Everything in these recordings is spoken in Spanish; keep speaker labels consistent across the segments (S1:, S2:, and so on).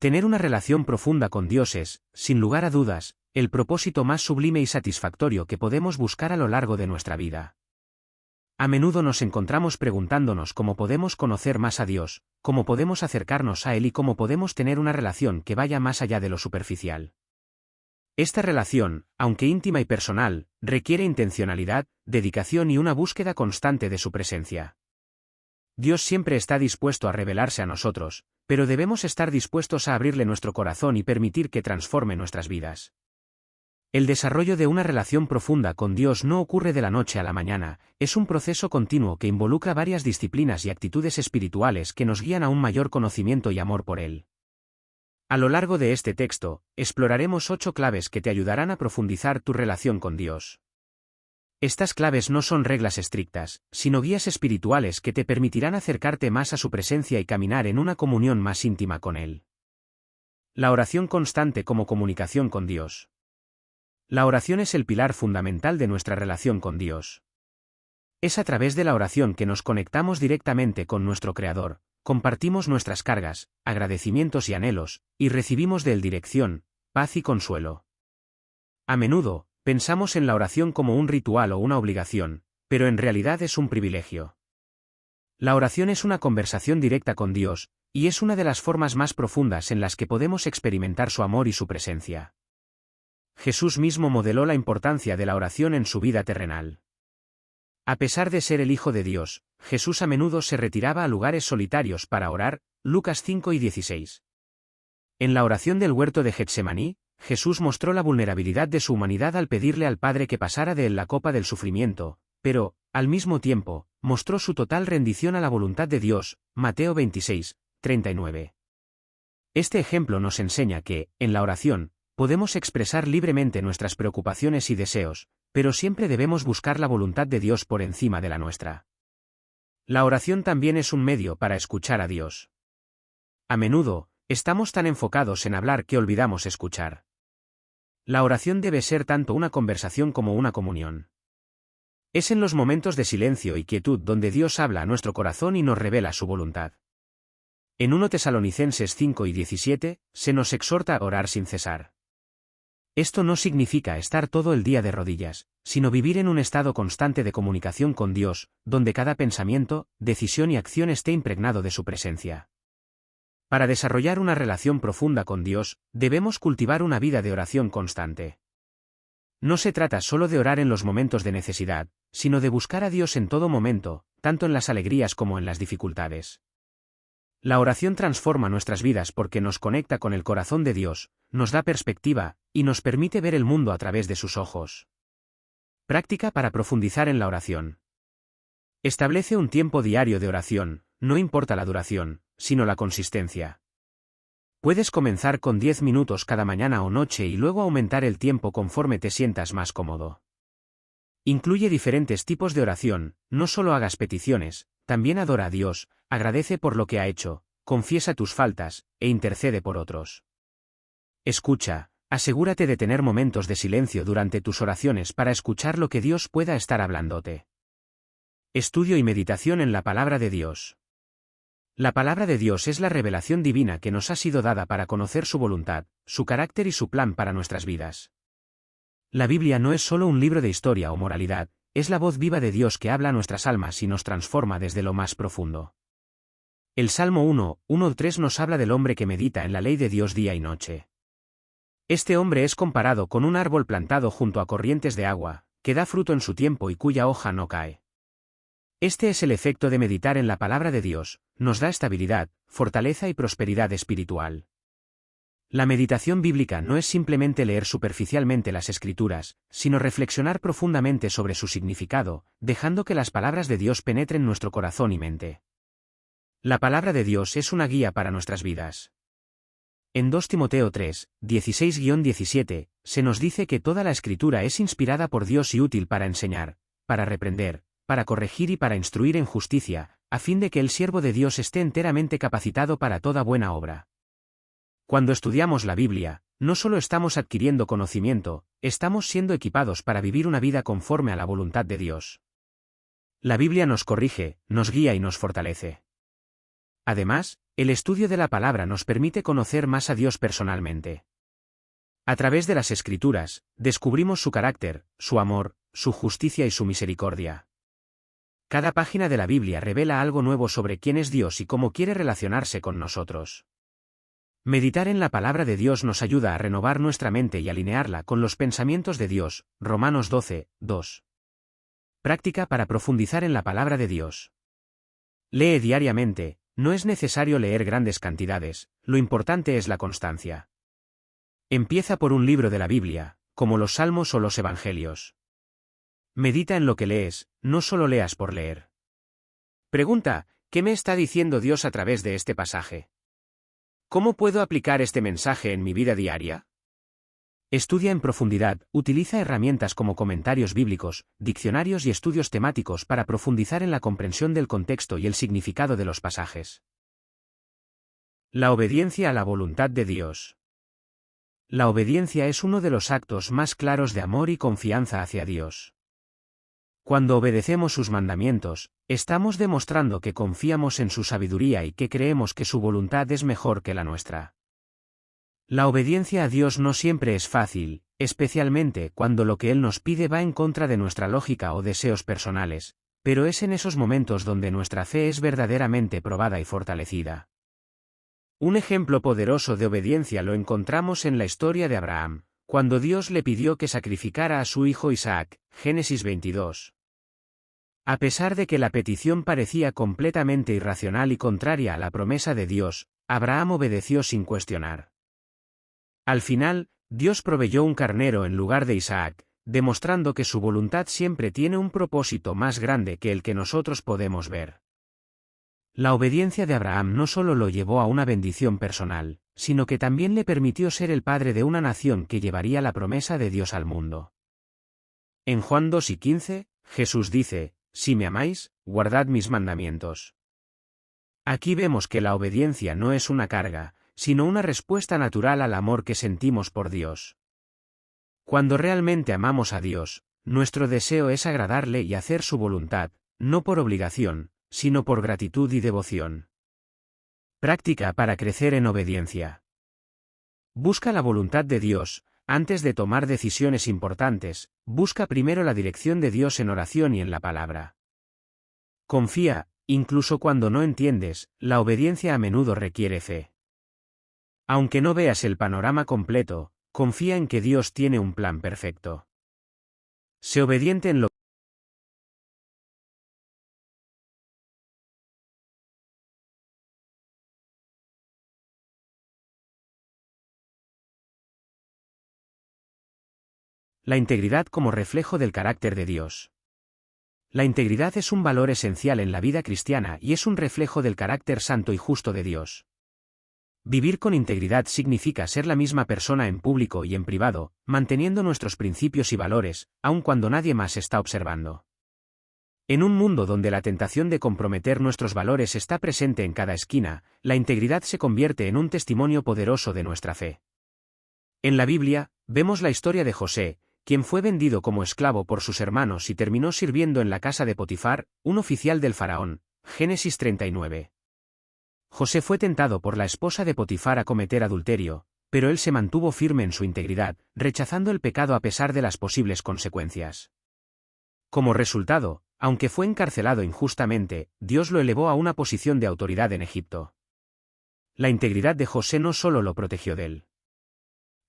S1: Tener una relación profunda con Dios es, sin lugar a dudas, el propósito más sublime y satisfactorio que podemos buscar a lo largo de nuestra vida. A menudo nos encontramos preguntándonos cómo podemos conocer más a Dios, cómo podemos acercarnos a Él y cómo podemos tener una relación que vaya más allá de lo superficial. Esta relación, aunque íntima y personal, requiere intencionalidad, dedicación y una búsqueda constante de su presencia. Dios siempre está dispuesto a revelarse a nosotros, pero debemos estar dispuestos a abrirle nuestro corazón y permitir que transforme nuestras vidas. El desarrollo de una relación profunda con Dios no ocurre de la noche a la mañana, es un proceso continuo que involucra varias disciplinas y actitudes espirituales que nos guían a un mayor conocimiento y amor por Él. A lo largo de este texto, exploraremos 8 claves que te ayudarán a profundizar tu relación con Dios. Estas claves no son reglas estrictas, sino guías espirituales que te permitirán acercarte más a su presencia y caminar en una comunión más íntima con Él. La oración constante como comunicación con Dios. La oración es el pilar fundamental de nuestra relación con Dios. Es a través de la oración que nos conectamos directamente con nuestro Creador, compartimos nuestras cargas, agradecimientos y anhelos, y recibimos de Él dirección, paz y consuelo. A menudo, pensamos en la oración como un ritual o una obligación, pero en realidad es un privilegio. La oración es una conversación directa con Dios, y es una de las formas más profundas en las que podemos experimentar su amor y su presencia. Jesús mismo modeló la importancia de la oración en su vida terrenal. A pesar de ser el Hijo de Dios, Jesús a menudo se retiraba a lugares solitarios para orar, Lucas 5 y 16. En la oración del huerto de Getsemaní, Jesús mostró la vulnerabilidad de su humanidad al pedirle al Padre que pasara de él la copa del sufrimiento, pero, al mismo tiempo, mostró su total rendición a la voluntad de Dios, Mateo 26, 39. Este ejemplo nos enseña que, en la oración, podemos expresar libremente nuestras preocupaciones y deseos, pero siempre debemos buscar la voluntad de Dios por encima de la nuestra. La oración también es un medio para escuchar a Dios. A menudo, estamos tan enfocados en hablar que olvidamos escuchar. La oración debe ser tanto una conversación como una comunión. Es en los momentos de silencio y quietud donde Dios habla a nuestro corazón y nos revela su voluntad. En 1 Tesalonicenses 5 y 17, se nos exhorta a orar sin cesar. Esto no significa estar todo el día de rodillas, sino vivir en un estado constante de comunicación con Dios, donde cada pensamiento, decisión y acción esté impregnado de su presencia. Para desarrollar una relación profunda con Dios, debemos cultivar una vida de oración constante. No se trata solo de orar en los momentos de necesidad, sino de buscar a Dios en todo momento, tanto en las alegrías como en las dificultades. La oración transforma nuestras vidas porque nos conecta con el corazón de Dios, nos da perspectiva, y nos permite ver el mundo a través de sus ojos. Práctica para profundizar en la oración. Establece un tiempo diario de oración, no importa la duración, sino la consistencia. Puedes comenzar con 10 minutos cada mañana o noche y luego aumentar el tiempo conforme te sientas más cómodo. Incluye diferentes tipos de oración, no solo hagas peticiones, también adora a Dios, agradece por lo que ha hecho, confiesa tus faltas, e intercede por otros. Escucha, asegúrate de tener momentos de silencio durante tus oraciones para escuchar lo que Dios pueda estar hablándote. Estudio y meditación en la palabra de Dios. La palabra de Dios es la revelación divina que nos ha sido dada para conocer su voluntad, su carácter y su plan para nuestras vidas. La Biblia no es solo un libro de historia o moralidad, es la voz viva de Dios que habla a nuestras almas y nos transforma desde lo más profundo. El Salmo 1:1-3 nos habla del hombre que medita en la ley de Dios día y noche. Este hombre es comparado con un árbol plantado junto a corrientes de agua, que da fruto en su tiempo y cuya hoja no cae. Este es el efecto de meditar en la palabra de Dios, nos da estabilidad, fortaleza y prosperidad espiritual. La meditación bíblica no es simplemente leer superficialmente las Escrituras, sino reflexionar profundamente sobre su significado, dejando que las palabras de Dios penetren nuestro corazón y mente. La palabra de Dios es una guía para nuestras vidas. En 2 Timoteo 3, 16-17, se nos dice que toda la Escritura es inspirada por Dios y útil para enseñar, para reprender, para corregir y para instruir en justicia, a fin de que el siervo de Dios esté enteramente capacitado para toda buena obra. Cuando estudiamos la Biblia, no solo estamos adquiriendo conocimiento, estamos siendo equipados para vivir una vida conforme a la voluntad de Dios. La Biblia nos corrige, nos guía y nos fortalece. Además, el estudio de la palabra nos permite conocer más a Dios personalmente. A través de las Escrituras, descubrimos su carácter, su amor, su justicia y su misericordia. Cada página de la Biblia revela algo nuevo sobre quién es Dios y cómo quiere relacionarse con nosotros. Meditar en la palabra de Dios nos ayuda a renovar nuestra mente y alinearla con los pensamientos de Dios. Romanos 12, 2. Práctica para profundizar en la palabra de Dios. Lee diariamente, no es necesario leer grandes cantidades, lo importante es la constancia. Empieza por un libro de la Biblia, como los Salmos o los Evangelios. Medita en lo que lees, no solo leas por leer. Pregunta, ¿qué me está diciendo Dios a través de este pasaje? ¿Cómo puedo aplicar este mensaje en mi vida diaria? Estudia en profundidad, utiliza herramientas como comentarios bíblicos, diccionarios y estudios temáticos para profundizar en la comprensión del contexto y el significado de los pasajes. La obediencia a la voluntad de Dios. La obediencia es uno de los actos más claros de amor y confianza hacia Dios. Cuando obedecemos sus mandamientos, estamos demostrando que confiamos en su sabiduría y que creemos que su voluntad es mejor que la nuestra. La obediencia a Dios no siempre es fácil, especialmente cuando lo que Él nos pide va en contra de nuestra lógica o deseos personales, pero es en esos momentos donde nuestra fe es verdaderamente probada y fortalecida. Un ejemplo poderoso de obediencia lo encontramos en la historia de Abraham, cuando Dios le pidió que sacrificara a su hijo Isaac, Génesis 22. A pesar de que la petición parecía completamente irracional y contraria a la promesa de Dios, Abraham obedeció sin cuestionar. Al final, Dios proveyó un carnero en lugar de Isaac, demostrando que su voluntad siempre tiene un propósito más grande que el que nosotros podemos ver. La obediencia de Abraham no solo lo llevó a una bendición personal, sino que también le permitió ser el padre de una nación que llevaría la promesa de Dios al mundo. En Juan 2:15, Jesús dice, «Si me amáis, guardad mis mandamientos». Aquí vemos que la obediencia no es una carga, sino una respuesta natural al amor que sentimos por Dios. Cuando realmente amamos a Dios, nuestro deseo es agradarle y hacer su voluntad, no por obligación, sino por gratitud y devoción. Práctica para crecer en obediencia. Busca la voluntad de Dios. Antes de tomar decisiones importantes, busca primero la dirección de Dios en oración y en la palabra. Confía, incluso cuando no entiendes, la obediencia a menudo requiere fe. Aunque no veas el panorama completo, confía en que Dios tiene un plan perfecto. Sé obediente en lo La integridad como reflejo del carácter de Dios. La integridad es un valor esencial en la vida cristiana y es un reflejo del carácter santo y justo de Dios. Vivir con integridad significa ser la misma persona en público y en privado, manteniendo nuestros principios y valores, aun cuando nadie más está observando. En un mundo donde la tentación de comprometer nuestros valores está presente en cada esquina, la integridad se convierte en un testimonio poderoso de nuestra fe. En la Biblia, vemos la historia de José, quien fue vendido como esclavo por sus hermanos y terminó sirviendo en la casa de Potifar, un oficial del faraón. Génesis 39. José fue tentado por la esposa de Potifar a cometer adulterio, pero él se mantuvo firme en su integridad, rechazando el pecado a pesar de las posibles consecuencias. Como resultado, aunque fue encarcelado injustamente, Dios lo elevó a una posición de autoridad en Egipto. La integridad de José no solo lo protegió del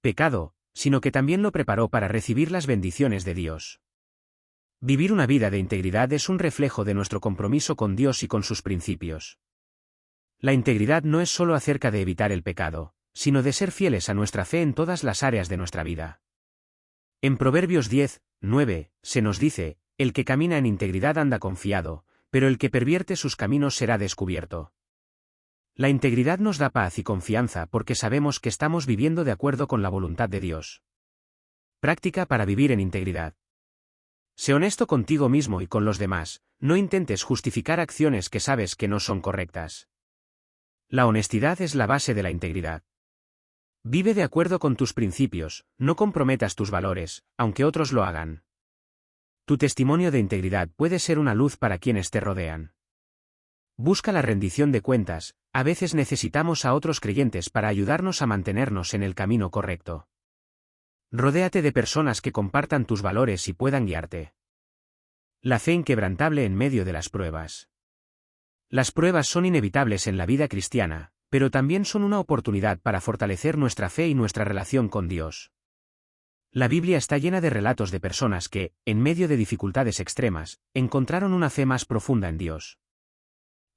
S1: pecado, sino que también lo preparó para recibir las bendiciones de Dios. Vivir una vida de integridad es un reflejo de nuestro compromiso con Dios y con sus principios. La integridad no es solo acerca de evitar el pecado, sino de ser fieles a nuestra fe en todas las áreas de nuestra vida. En Proverbios 10, 9, se nos dice, el que camina en integridad anda confiado, pero el que pervierte sus caminos será descubierto. La integridad nos da paz y confianza porque sabemos que estamos viviendo de acuerdo con la voluntad de Dios. Práctica para vivir en integridad. Sé honesto contigo mismo y con los demás, no intentes justificar acciones que sabes que no son correctas. La honestidad es la base de la integridad. Vive de acuerdo con tus principios, no comprometas tus valores, aunque otros lo hagan. Tu testimonio de integridad puede ser una luz para quienes te rodean. Busca la rendición de cuentas. A veces necesitamos a otros creyentes para ayudarnos a mantenernos en el camino correcto. Rodéate de personas que compartan tus valores y puedan guiarte. La fe inquebrantable en medio de las pruebas. Las pruebas son inevitables en la vida cristiana, pero también son una oportunidad para fortalecer nuestra fe y nuestra relación con Dios. La Biblia está llena de relatos de personas que, en medio de dificultades extremas, encontraron una fe más profunda en Dios.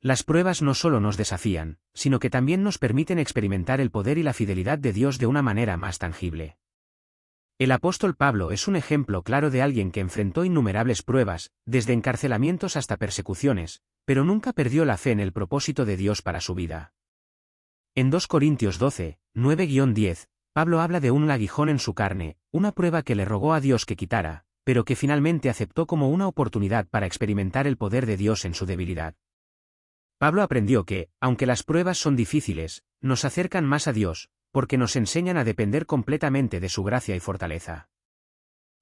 S1: Las pruebas no solo nos desafían, sino que también nos permiten experimentar el poder y la fidelidad de Dios de una manera más tangible. El apóstol Pablo es un ejemplo claro de alguien que enfrentó innumerables pruebas, desde encarcelamientos hasta persecuciones, pero nunca perdió la fe en el propósito de Dios para su vida. En 2 Corintios 12, 9-10, Pablo habla de un aguijón en su carne, una prueba que le rogó a Dios que quitara, pero que finalmente aceptó como una oportunidad para experimentar el poder de Dios en su debilidad. Pablo aprendió que, aunque las pruebas son difíciles, nos acercan más a Dios, porque nos enseñan a depender completamente de su gracia y fortaleza.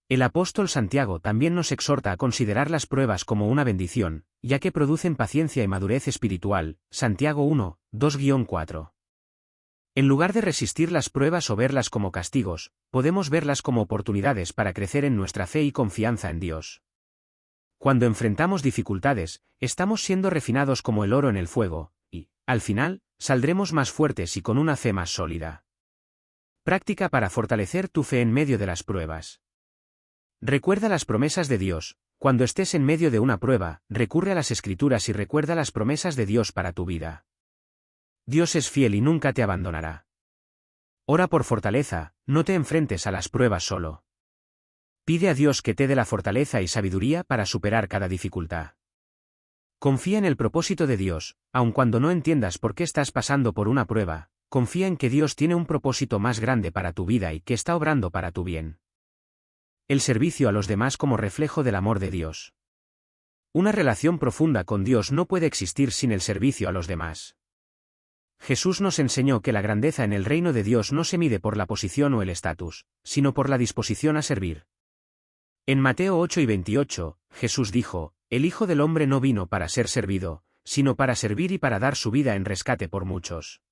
S1: El apóstol Santiago también nos exhorta a considerar las pruebas como una bendición, ya que producen paciencia y madurez espiritual, Santiago 1, 2-4. En lugar de resistir las pruebas o verlas como castigos, podemos verlas como oportunidades para crecer en nuestra fe y confianza en Dios. Cuando enfrentamos dificultades, estamos siendo refinados como el oro en el fuego, y, al final, saldremos más fuertes y con una fe más sólida. Práctica para fortalecer tu fe en medio de las pruebas. Recuerda las promesas de Dios. Cuando estés en medio de una prueba, recurre a las Escrituras y recuerda las promesas de Dios para tu vida. Dios es fiel y nunca te abandonará. Ora por fortaleza, no te enfrentes a las pruebas solo. Pide a Dios que te dé la fortaleza y sabiduría para superar cada dificultad. Confía en el propósito de Dios, aun cuando no entiendas por qué estás pasando por una prueba, confía en que Dios tiene un propósito más grande para tu vida y que está obrando para tu bien. El servicio a los demás como reflejo del amor de Dios. Una relación profunda con Dios no puede existir sin el servicio a los demás. Jesús nos enseñó que la grandeza en el reino de Dios no se mide por la posición o el estatus, sino por la disposición a servir. En Mateo 8:28, Jesús dijo, «El Hijo del Hombre no vino para ser servido, sino para servir y para dar su vida en rescate por muchos».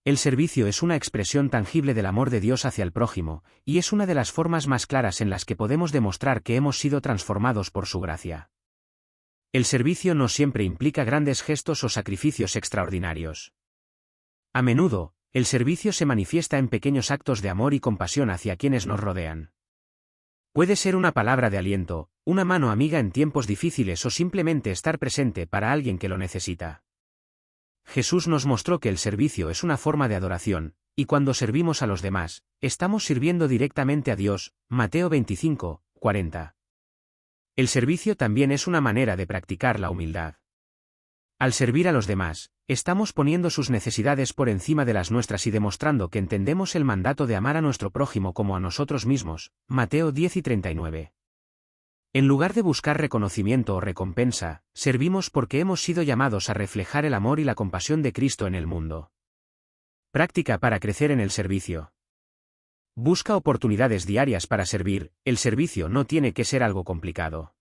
S1: El servicio es una expresión tangible del amor de Dios hacia el prójimo, y es una de las formas más claras en las que podemos demostrar que hemos sido transformados por su gracia. El servicio no siempre implica grandes gestos o sacrificios extraordinarios. A menudo, el servicio se manifiesta en pequeños actos de amor y compasión hacia quienes nos rodean. Puede ser una palabra de aliento, una mano amiga en tiempos difíciles o simplemente estar presente para alguien que lo necesita. Jesús nos mostró que el servicio es una forma de adoración, y cuando servimos a los demás, estamos sirviendo directamente a Dios, Mateo 25, 40. El servicio también es una manera de practicar la humildad. Al servir a los demás, estamos poniendo sus necesidades por encima de las nuestras y demostrando que entendemos el mandato de amar a nuestro prójimo como a nosotros mismos, Mateo 10:39. En lugar de buscar reconocimiento o recompensa, servimos porque hemos sido llamados a reflejar el amor y la compasión de Cristo en el mundo. Práctica para crecer en el servicio. Busca oportunidades diarias para servir, el servicio no tiene que ser algo complicado.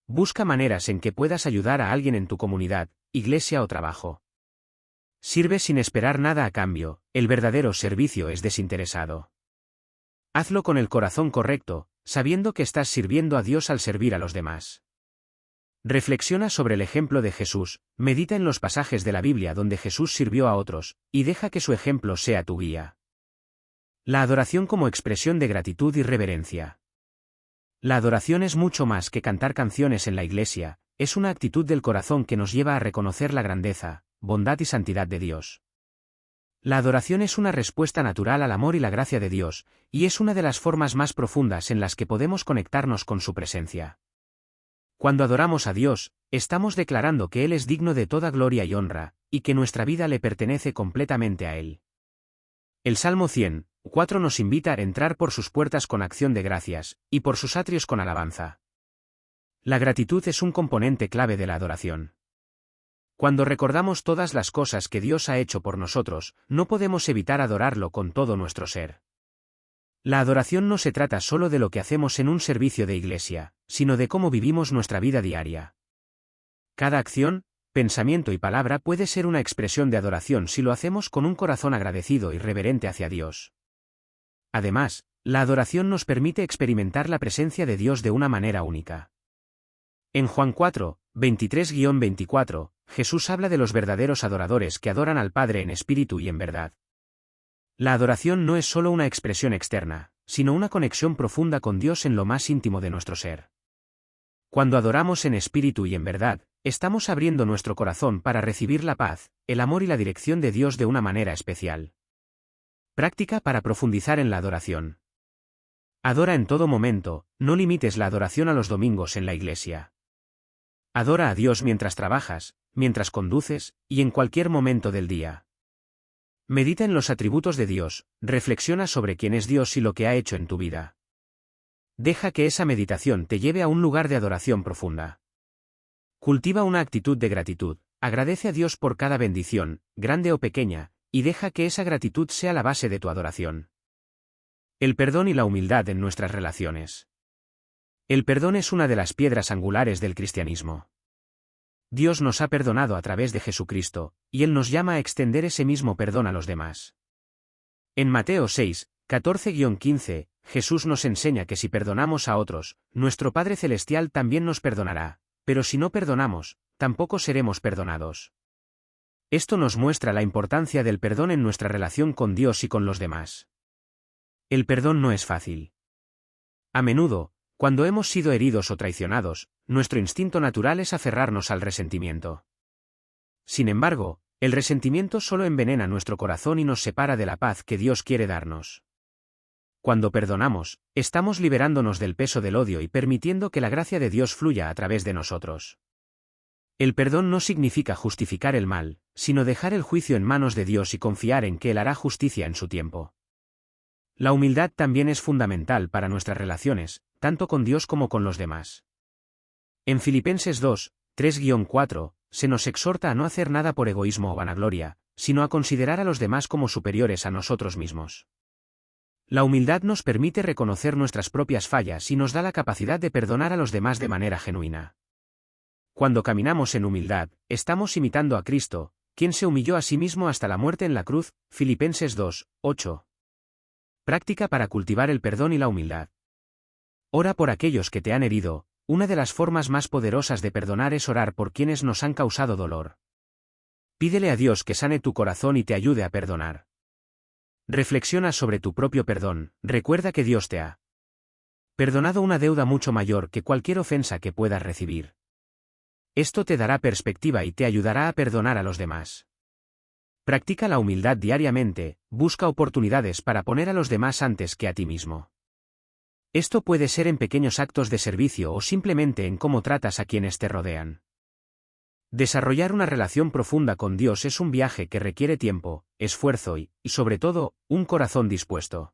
S1: Busca maneras en que puedas ayudar a alguien en tu comunidad, iglesia o trabajo. Sirve sin esperar nada a cambio, el verdadero servicio es desinteresado. Hazlo con el corazón correcto, sabiendo que estás sirviendo a Dios al servir a los demás. Reflexiona sobre el ejemplo de Jesús, medita en los pasajes de la Biblia donde Jesús sirvió a otros, y deja que su ejemplo sea tu guía. La adoración como expresión de gratitud y reverencia. La adoración es mucho más que cantar canciones en la iglesia, es una actitud del corazón que nos lleva a reconocer la grandeza, bondad y santidad de Dios. La adoración es una respuesta natural al amor y la gracia de Dios, y es una de las formas más profundas en las que podemos conectarnos con su presencia. Cuando adoramos a Dios, estamos declarando que Él es digno de toda gloria y honra, y que nuestra vida le pertenece completamente a Él. El Salmo 100:4 nos invita a entrar por sus puertas con acción de gracias, y por sus atrios con alabanza. La gratitud es un componente clave de la adoración. Cuando recordamos todas las cosas que Dios ha hecho por nosotros, no podemos evitar adorarlo con todo nuestro ser. La adoración no se trata solo de lo que hacemos en un servicio de iglesia, sino de cómo vivimos nuestra vida diaria. Cada acción, pensamiento y palabra puede ser una expresión de adoración si lo hacemos con un corazón agradecido y reverente hacia Dios. Además, la adoración nos permite experimentar la presencia de Dios de una manera única. En Juan 4, 23-24, Jesús habla de los verdaderos adoradores que adoran al Padre en espíritu y en verdad. La adoración no es solo una expresión externa, sino una conexión profunda con Dios en lo más íntimo de nuestro ser. Cuando adoramos en espíritu y en verdad, estamos abriendo nuestro corazón para recibir la paz, el amor y la dirección de Dios de una manera especial. Práctica para profundizar en la adoración. Adora en todo momento, no limites la adoración a los domingos en la iglesia. Adora a Dios mientras trabajas, mientras conduces, y en cualquier momento del día. Medita en los atributos de Dios, reflexiona sobre quién es Dios y lo que ha hecho en tu vida. Deja que esa meditación te lleve a un lugar de adoración profunda. Cultiva una actitud de gratitud, agradece a Dios por cada bendición, grande o pequeña, y deja que esa gratitud sea la base de tu adoración. El perdón y la humildad en nuestras relaciones. El perdón es una de las piedras angulares del cristianismo. Dios nos ha perdonado a través de Jesucristo, y Él nos llama a extender ese mismo perdón a los demás. En Mateo 6, 14-15, Jesús nos enseña que si perdonamos a otros, nuestro Padre Celestial también nos perdonará, pero si no perdonamos, tampoco seremos perdonados. Esto nos muestra la importancia del perdón en nuestra relación con Dios y con los demás. El perdón no es fácil. A menudo, cuando hemos sido heridos o traicionados, nuestro instinto natural es aferrarnos al resentimiento. Sin embargo, el resentimiento solo envenena nuestro corazón y nos separa de la paz que Dios quiere darnos. Cuando perdonamos, estamos liberándonos del peso del odio y permitiendo que la gracia de Dios fluya a través de nosotros. El perdón no significa justificar el mal, sino dejar el juicio en manos de Dios y confiar en que Él hará justicia en su tiempo. La humildad también es fundamental para nuestras relaciones, tanto con Dios como con los demás. En Filipenses 2, 3-4, se nos exhorta a no hacer nada por egoísmo o vanagloria, sino a considerar a los demás como superiores a nosotros mismos. La humildad nos permite reconocer nuestras propias fallas y nos da la capacidad de perdonar a los demás de manera genuina. Cuando caminamos en humildad, estamos imitando a Cristo, quien se humilló a sí mismo hasta la muerte en la cruz, Filipenses 2, 8. Práctica para cultivar el perdón y la humildad. Ora por aquellos que te han herido. Una de las formas más poderosas de perdonar es orar por quienes nos han causado dolor. Pídele a Dios que sane tu corazón y te ayude a perdonar. Reflexiona sobre tu propio perdón, recuerda que Dios te ha perdonado una deuda mucho mayor que cualquier ofensa que puedas recibir. Esto te dará perspectiva y te ayudará a perdonar a los demás. Practica la humildad diariamente, busca oportunidades para poner a los demás antes que a ti mismo. Esto puede ser en pequeños actos de servicio o simplemente en cómo tratas a quienes te rodean. Desarrollar una relación profunda con Dios es un viaje que requiere tiempo, esfuerzo y, sobre todo, un corazón dispuesto.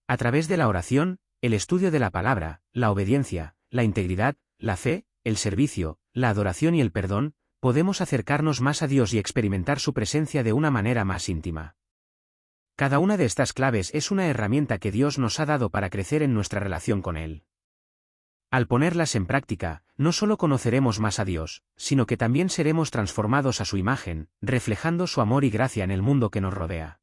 S1: A través de la oración, el estudio de la palabra, la obediencia, la integridad, la fe, el servicio, la adoración y el perdón, podemos acercarnos más a Dios y experimentar su presencia de una manera más íntima. Cada una de estas claves es una herramienta que Dios nos ha dado para crecer en nuestra relación con Él. Al ponerlas en práctica, no solo conoceremos más a Dios, sino que también seremos transformados a su imagen, reflejando su amor y gracia en el mundo que nos rodea.